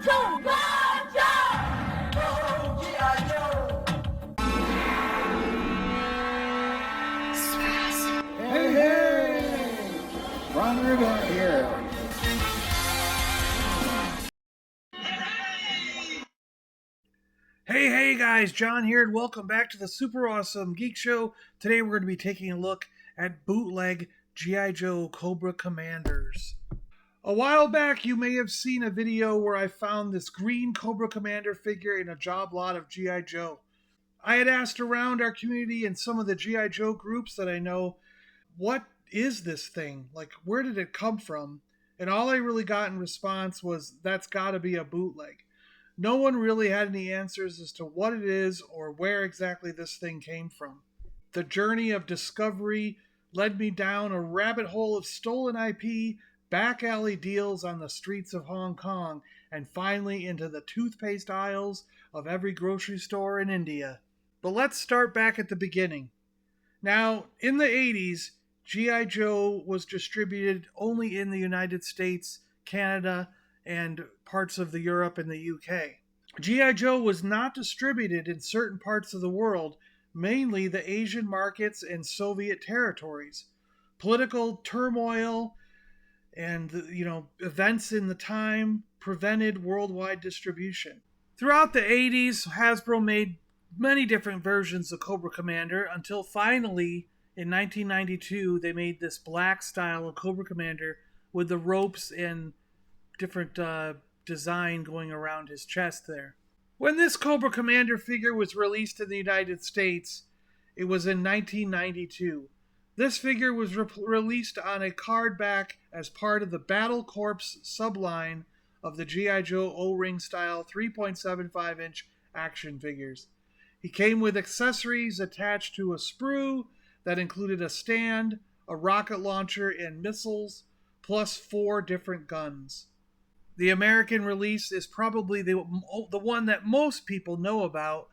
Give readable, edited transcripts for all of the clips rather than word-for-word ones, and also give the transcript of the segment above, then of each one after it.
Hey, hey! Ron Rudolph here. Hey guys, John here, and welcome back to the Super Awesome Geek Show. Today we're going to be taking a look at bootleg G.I. Joe Cobra Commanders. A while back, you may have seen a video where I found this green Cobra Commander figure in a job lot of G.I. Joe. I had asked around our community and some of the G.I. Joe groups that I know, what is this thing? Like, where did it come from? And all I really got in response was, that's got to be a bootleg. No one really had any answers as to what it is or where exactly this thing came from. The journey of discovery led me down a rabbit hole of stolen IP, back alley deals on the streets of Hong Kong, and finally into the toothpaste aisles of every grocery store in India. But let's start back at the beginning. Now, in the 80s, G.I. Joe was distributed only in the United States, Canada, and parts of the Europe and the UK. G.I. Joe was not distributed in certain parts of the world, mainly the Asian markets and Soviet territories. Political turmoil and events in the time prevented worldwide distribution. Throughout the 80s, Hasbro made many different versions of Cobra Commander until finally in 1992 they made this black style of Cobra Commander with the ropes and different design going around his chest there. When this Cobra Commander figure was released in the United States, it was in 1992. This figure was released on a card back as part of the Battle Corps subline of the G.I. Joe O-ring style 3.75-inch action figures. He came with accessories attached to a sprue that included a stand, a rocket launcher, and missiles, plus 4 different guns. The American release is probably the one that most people know about,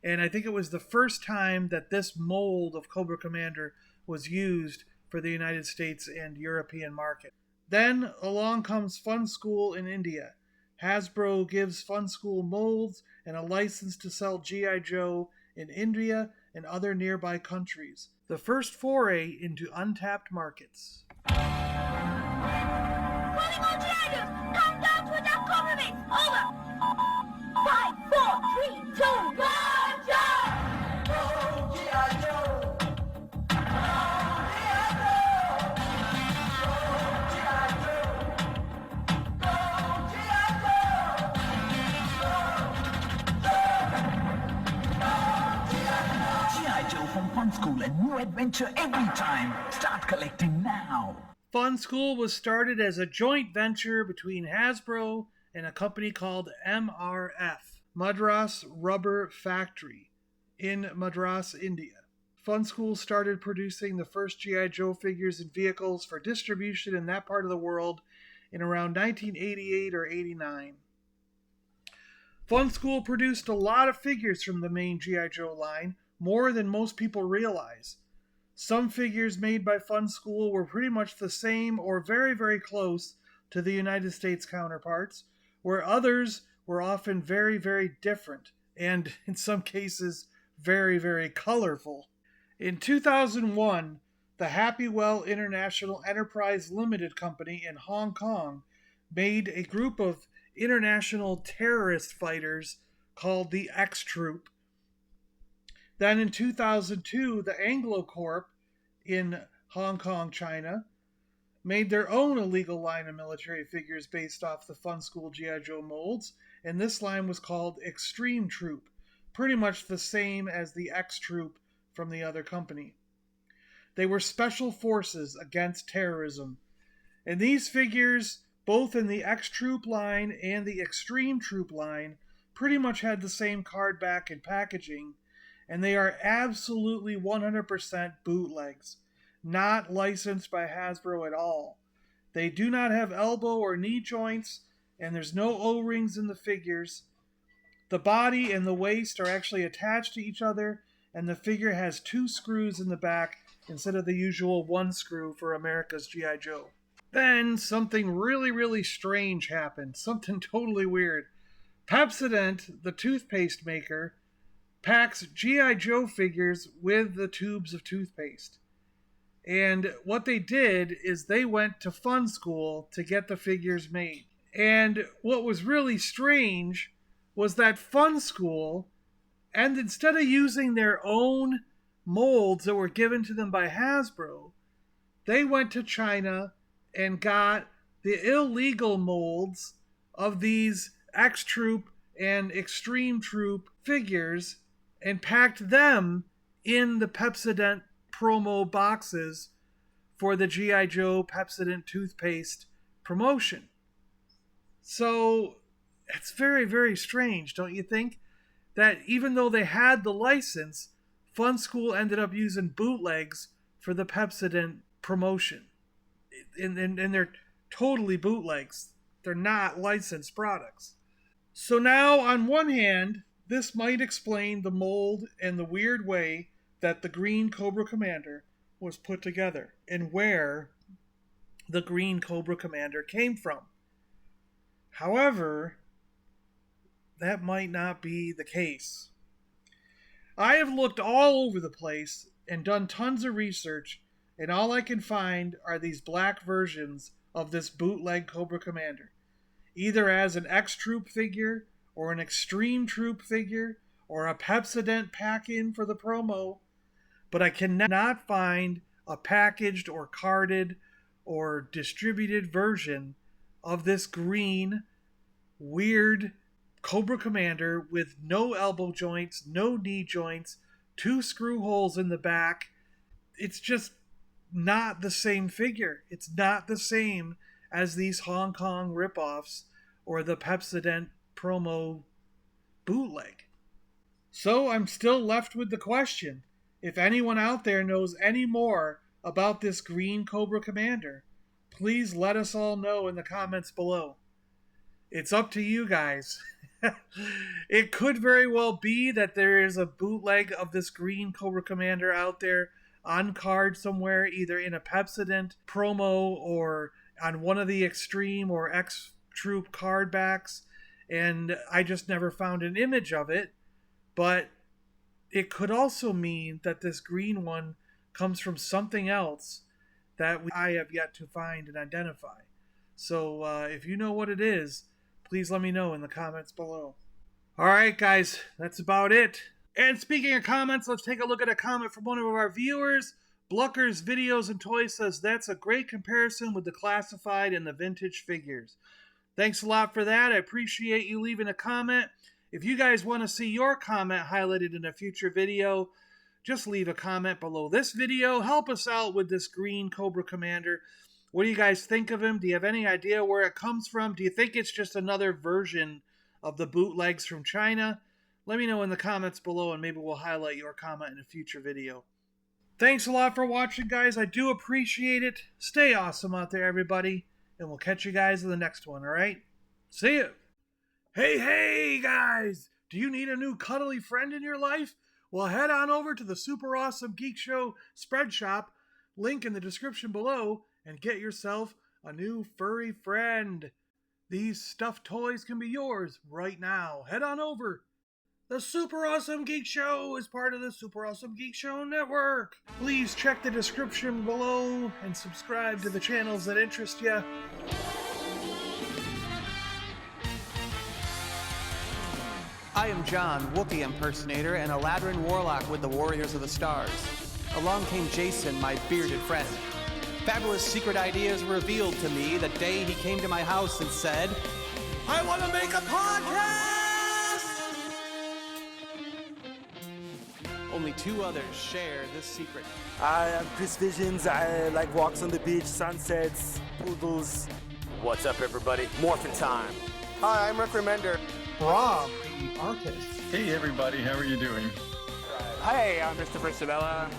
and I think it was the first time that this mold of Cobra Commander was used for the United States and European market. Then along comes Fun School in India. Hasbro gives Fun School molds and a license to sell G.I. Joe in India and other nearby countries. The first foray into untapped markets. Calling all G.I. Joes! Come down to attack Cobra base! Over! 5, 4, 3, 2, 1, jump! Go G.I. Joe! Go G.I. Joe! Go G.I. Joe! Go G.I. Joe! G.I. Joe from Fun School, a new adventure every time. Start collecting now. Fun School was started as a joint venture between Hasbro and a company called MRF, Madras Rubber Factory, in Madras, India. Fun School started producing the first G.I. Joe figures and vehicles for distribution in that part of the world in around 1988 or 89. Fun School produced a lot of figures from the main G.I. Joe line, more than most people realize. Some figures made by Fun School were pretty much the same or very, very close to the United States counterparts, where others were often very, very different, and in some cases, very, very colorful. In 2001, the Happywell International Enterprise Limited Company in Hong Kong made a group of international terrorist fighters called the X Troop. Then in 2002, the Anglo Corp in Hong Kong, China, made their own illegal line of military figures based off the Fun School G.I. Joe molds, and this line was called Extreme Troop, pretty much the same as the X Troop from the other company. They were special forces against terrorism, and these figures, both in the X Troop line and the Extreme Troop line, pretty much had the same card back and packaging, and they are absolutely 100% bootlegs, not licensed by Hasbro at all. They do not have elbow or knee joints, and there's no O-rings in the figures. The body and the waist are actually attached to each other, and the figure has 2 screws in the back instead of the usual 1 screw for America's G.I. Joe. Then something really, really strange happened, something totally weird. Pepsodent, the toothpaste maker, packs G.I. Joe figures with the tubes of toothpaste. And what they did is they went to Fun School to get the figures made. And what was really strange was that Fun School, and instead of using their own molds that were given to them by Hasbro, they went to China and got the illegal molds of these X-Troop and Extreme Troop figures and packed them in the Pepsodent promo boxes for the G.I. Joe Pepsodent toothpaste promotion. So it's very, very strange, don't you think? That even though they had the license, Fun School ended up using bootlegs for the Pepsodent promotion. And they're totally bootlegs. They're not licensed products. So now, on one hand, this might explain the mold and the weird way that the green Cobra Commander was put together and where the green Cobra Commander came from. However, that might not be the case. I have looked all over the place and done tons of research, and all I can find are these black versions of this bootleg Cobra Commander, either as an X-Troop figure or an Extreme Troop figure or a Pepsodent pack-in for the promo, but I cannot find a packaged or carded or distributed version of this green, weird Cobra Commander with no elbow joints, no knee joints, 2 screw holes in the back. It's just not the same figure. It's not the same as these Hong Kong ripoffs or the Pepsodent promo bootleg. So I'm still left with the question, if anyone out there knows any more about this green Cobra Commander, please let us all know in the comments below. It's up to you guys. It could very well be that there is a bootleg of this green Cobra Commander out there on card somewhere, either in a Pepsodent promo or on one of the Extreme or X-Troop card backs, and I just never found an image of it. But it could also mean that this green one comes from something else that I have yet to find and identify. So if you know what it is, please let me know in the comments below. Alright guys, that's about it. And speaking of comments, let's take a look at a comment from one of our viewers. Blucker's Videos and Toys says, that's a great comparison with the classified and the vintage figures. Thanks a lot for that. I appreciate you leaving a comment. If you guys want to see your comment highlighted in a future video, just leave a comment below this video. Help us out with this green Cobra Commander. What do you guys think of him? Do you have any idea where it comes from? Do you think it's just another version of the bootlegs from China? Let me know in the comments below and maybe we'll highlight your comment in a future video. Thanks a lot for watching, guys. I do appreciate it. Stay awesome out there, everybody. And we'll catch you guys in the next one, alright? See ya! Hey guys! Do you need a new cuddly friend in your life? Well, head on over to the Super Awesome Geek Show spread shop, link in the description below, and get yourself a new furry friend. These stuffed toys can be yours right now. Head on over. The Super Awesome Geek Show is part of the Super Awesome Geek Show network. Please check the description below and subscribe to the channels that interest you. I am John, Wookiee impersonator and a Ladrin warlock with the Warriors of the Stars. Along came Jason, my bearded friend. Fabulous secret ideas were revealed to me the day he came to my house and said, I want to make a podcast! Only 2 others share this secret. I am Chris Visions. I like walks on the beach, sunsets, poodles. What's up, everybody? Morphin' time. Hi, I'm Rick Remender. Rob, the artist. Hey everybody, how are you doing? Hey, I'm Christopher Sabella.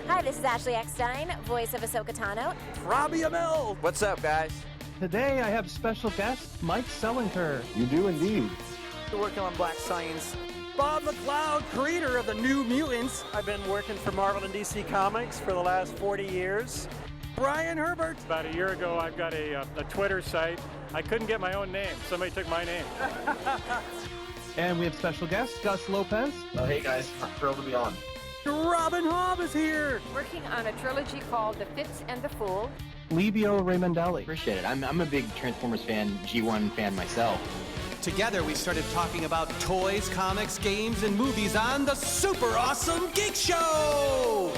Hi, this is Ashley Eckstein, voice of Ahsoka Tano. Robbie Amell. What's up, guys? Today I have special guest Mike Selinker. You do indeed. We're working on Black Science. Bob McLeod, creator of the New Mutants. I've been working for Marvel and DC Comics for the last 40 years. Brian Herbert. About a year ago, I've got a Twitter site. I couldn't get my own name. Somebody took my name. And we have special guest, Gus Lopez. Oh, hey guys, I'm thrilled to be on. Robin Hobb is here. Working on a trilogy called The Fitz and the Fool. Livio Raimondelli. Appreciate it. I'm a big Transformers fan, G1 fan myself. Together, we started talking about toys, comics, games, and movies on the Super Awesome Geek Show.